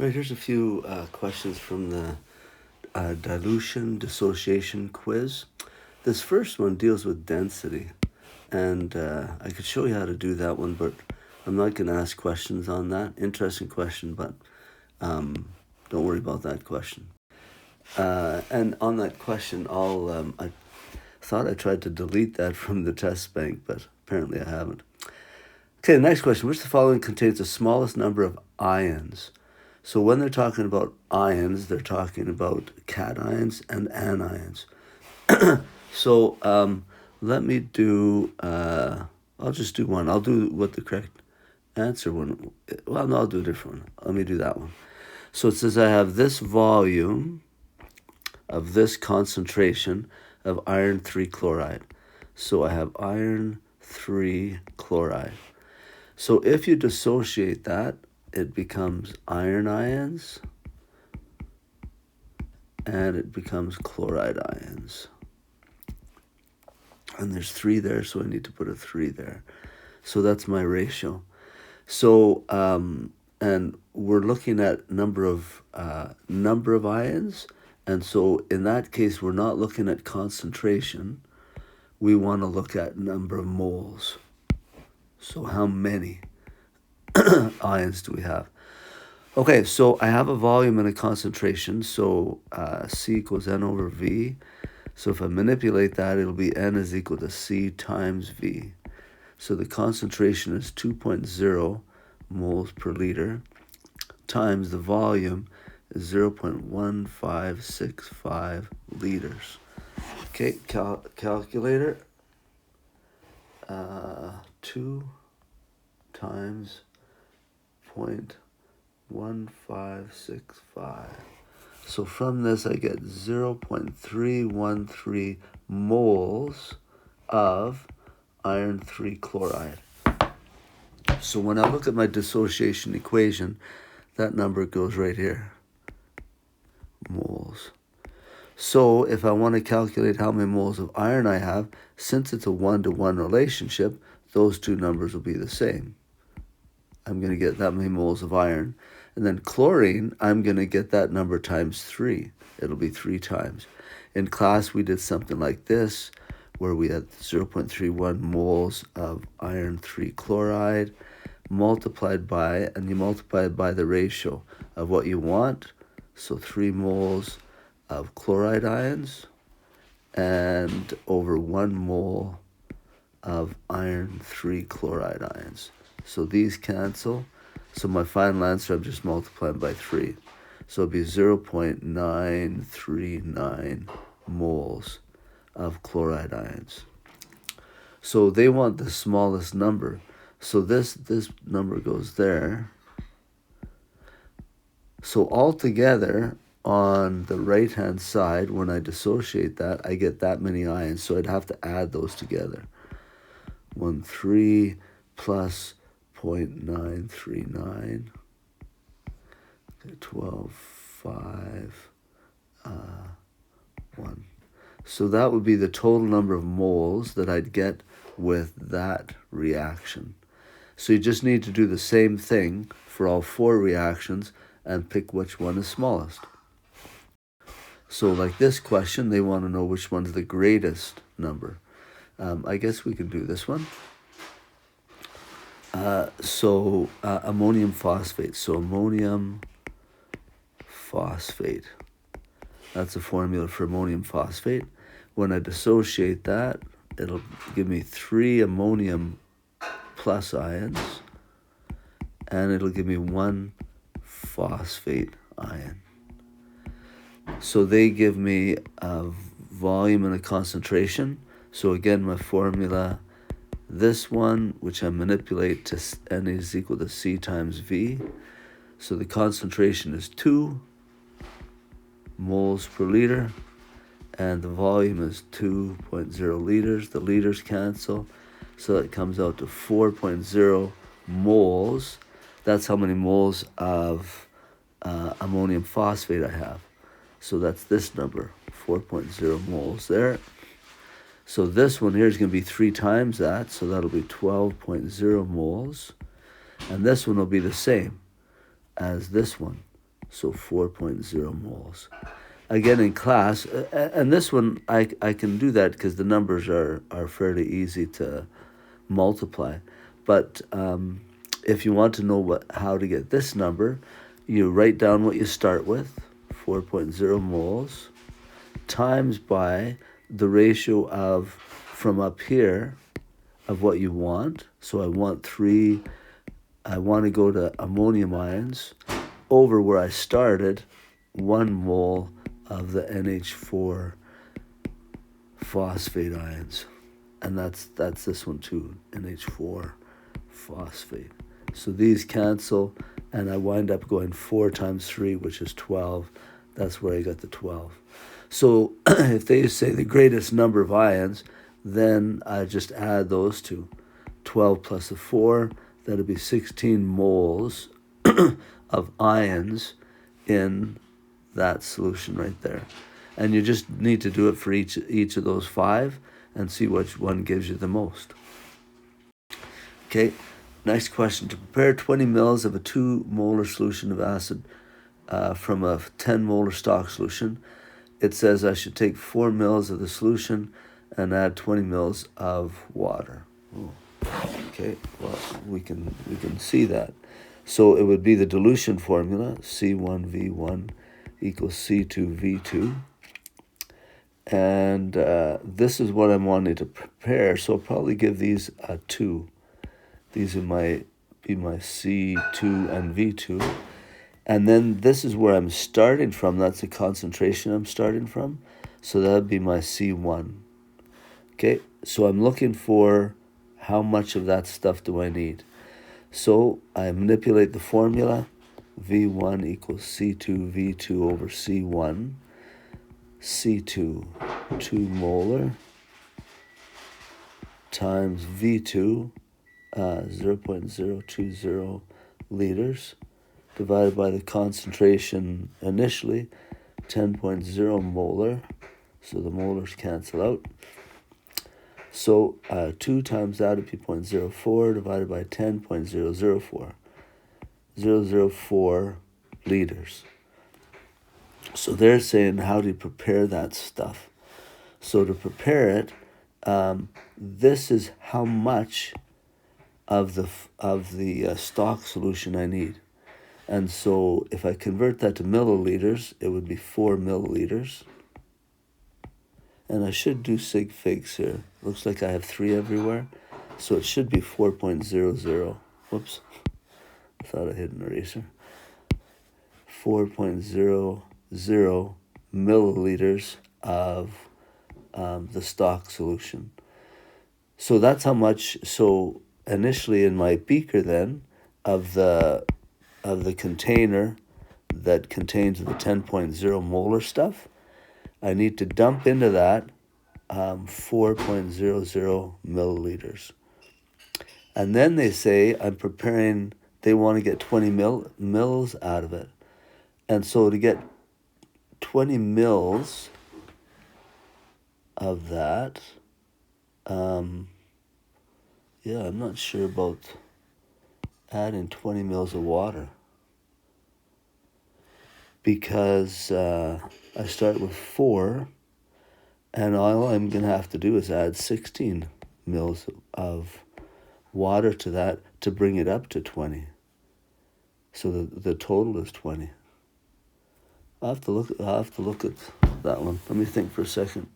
Right, here's a few questions from the dilution dissociation quiz. This first one deals with density, and I could show you how to do that one, but I'm not going to ask questions on that. Interesting question, but don't worry about that question. And on that question, I thought I tried to delete that from the test bank, but apparently I haven't. Okay, the next question. Which of the following contains the smallest number of ions? So when they're talking about ions, they're talking about cations and anions. So let me do, I'll just do one. I'll do what the correct answer one. Well, no, I'll do a different one. Let me do that one. So it says I have this volume of this concentration of iron 3 chloride. So I have iron 3 chloride. So if you dissociate that, it becomes iron ions and it becomes chloride ions. And there's 3 there, so I need to put a 3 there. So that's my ratio. So, and we're looking at number of ions. And so in that case, we're not looking at concentration. We want to look at number of moles. So how many ions do we have? Okay, so I have a volume and a concentration. So C equals N over V. So if I manipulate that, it'll be N is equal to C times V. So the concentration is 2.0 moles per liter times the volume is 0.1565 liters. Okay, calculator. 2 times 0.1565. So from this I get 0.313 moles of iron 3 chloride. So when I look at my dissociation equation, that number goes right here, moles. So if I want to calculate how many moles of iron I have, since it's a 1-to-1 relationship, those two numbers will be the same. I'm going to get that many moles of iron. And then chlorine, I'm going to get that number times 3. It'll be 3 times. In class, we did something like this, where we had 0.31 moles of iron 3 chloride multiplied by, and you multiply it by the ratio of what you want. So 3 moles of chloride ions and over 1 mole of iron 3 chloride ions. So these cancel. So my final answer, I'm just multiplying by 3. So it'll be 0.939 moles of chloride ions. So they want the smallest number. So this number goes there. So altogether, on the right-hand side, when I dissociate that, I get that many ions. So I'd have to add those together. 3 plus 0.939, 12.5, 1. So that would be the total number of moles that I'd get with that reaction. So you just need to do the same thing for all 4 reactions and pick which one is smallest. So like this question, they want to know which one's the greatest number. I guess we can do this one. Ammonium phosphate. So ammonium phosphate. That's a formula for ammonium phosphate. When I dissociate that, it'll give me 3 ammonium plus ions, and it'll give me 1 phosphate ion. So they give me a volume and a concentration. So again, my formula, this one, which I manipulate to N is equal to C times V. So the concentration is 2 moles per liter, and the volume is 2.0 liters. The liters cancel, so it comes out to 4.0 moles. That's how many moles of ammonium phosphate I have. So that's this number, 4.0 moles there. So this one here is going to be 3 times that, so that'll be 12.0 moles. And this one will be the same as this one. So 4.0 moles. Again, in class, and this one, I can do that because the numbers are fairly easy to multiply. But if you want to know how to get this number, you write down what you start with, 4.0 moles, times by the ratio of, from up here, of what you want. So I want to go to ammonium ions, over where I started, 1 mole of the NH4 phosphate ions. And that's this one too, NH4 phosphate. So these cancel, and I wind up going 4 times 3, which is 12. That's where I got the 12. So if they say the greatest number of ions, then I just add those two. 12 plus a 4, that'll be 16 moles of ions in that solution right there. And you just need to do it for each of those 5 and see which one gives you the most. Okay, next question. To prepare 20 mils of a 2 molar solution of acid from a 10 molar stock solution, it says I should take 4 mils of the solution and add 20 mils of water. Oh. Okay, well, we can see that. So it would be the dilution formula, C1V1 equals C2V2. And this is what I'm wanting to prepare, so I'll probably give these a 2. These are be my C2 and V2. And then this is where I'm starting from. That's the concentration I'm starting from. So that would be my C1. Okay, so I'm looking for how much of that stuff do I need. So I manipulate the formula. V1 equals C2 V2 over C1. C2, 2 molar, times V2, 0.020 liters, divided by the concentration initially, 10.0 molar, so the molars cancel out. So 2 times that would be 0.04 divided by 10.004, 004 liters. So they're saying, how do you prepare that stuff? So to prepare it, this is how much of the stock solution I need. And so if I convert that to milliliters, it would be 4 milliliters. And I should do sig figs here. Looks like I have 3 everywhere. So it should be 4.00. Whoops. I thought I hit an eraser. 4.00 milliliters of the stock solution. So that's how much. So initially in my beaker then, of the container that contains the 10.0 molar stuff, I need to dump into that 4.00 milliliters. And then they say they want to get 20 mils out of it. And so to get 20 mils of that, I'm not sure about adding 20 mils of water, because I start with 4, and all I'm going to have to do is add 16 mils of water to that to bring it up to 20. So the total is 20. I'll have to look at that one. Let me think for a second.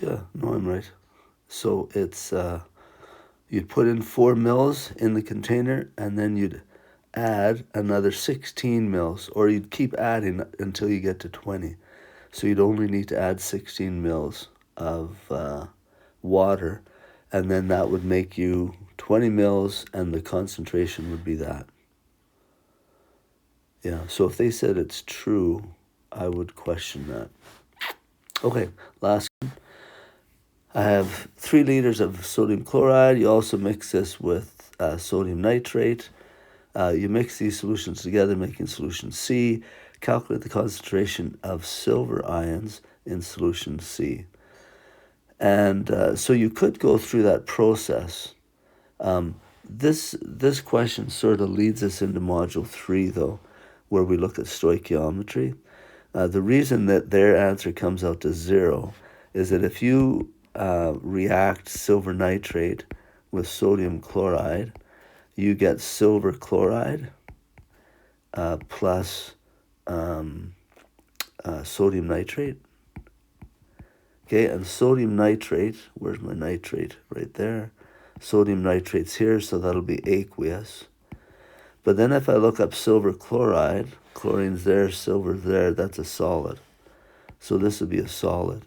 Yeah, no, I'm right. So it's you'd put in 4 mils in the container, and then you'd add another 16 mils, or you'd keep adding until you get to 20. So you'd only need to add 16 mils of water, and then that would make you 20 mils, and the concentration would be that. Yeah, so if they said it's true, I would question that. Okay, last one. I have 3 liters of sodium chloride. You also mix this with sodium nitrate. You mix these solutions together, making solution C. Calculate the concentration of silver ions in solution C. And so you could go through that process. This question sort of leads us into module 3, though, where we look at stoichiometry. The reason that their answer comes out to 0 is that if you react silver nitrate with sodium chloride, you get silver chloride plus sodium nitrate. Okay, and sodium nitrate, where's my nitrate? Right there. Sodium nitrate's here, so that'll be aqueous. But then if I look up silver chloride, chlorine's there, silver's there, that's a solid. So this would be a solid.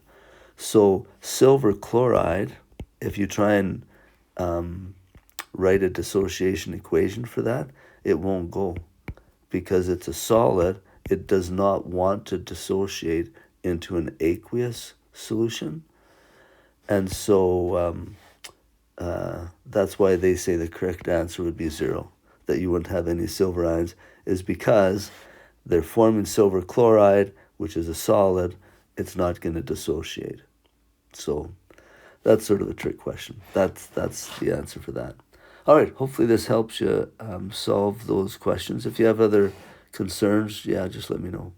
So silver chloride, if you try and write a dissociation equation for that, it won't go. Because it's a solid, it does not want to dissociate into an aqueous solution. And so that's why they say the correct answer would be 0, that you wouldn't have any silver ions, is because they're forming silver chloride, which is a solid. It's not going to dissociate. So that's sort of a trick question. That's the answer for that. All right, hopefully this helps you solve those questions. If you have other concerns, yeah, just let me know.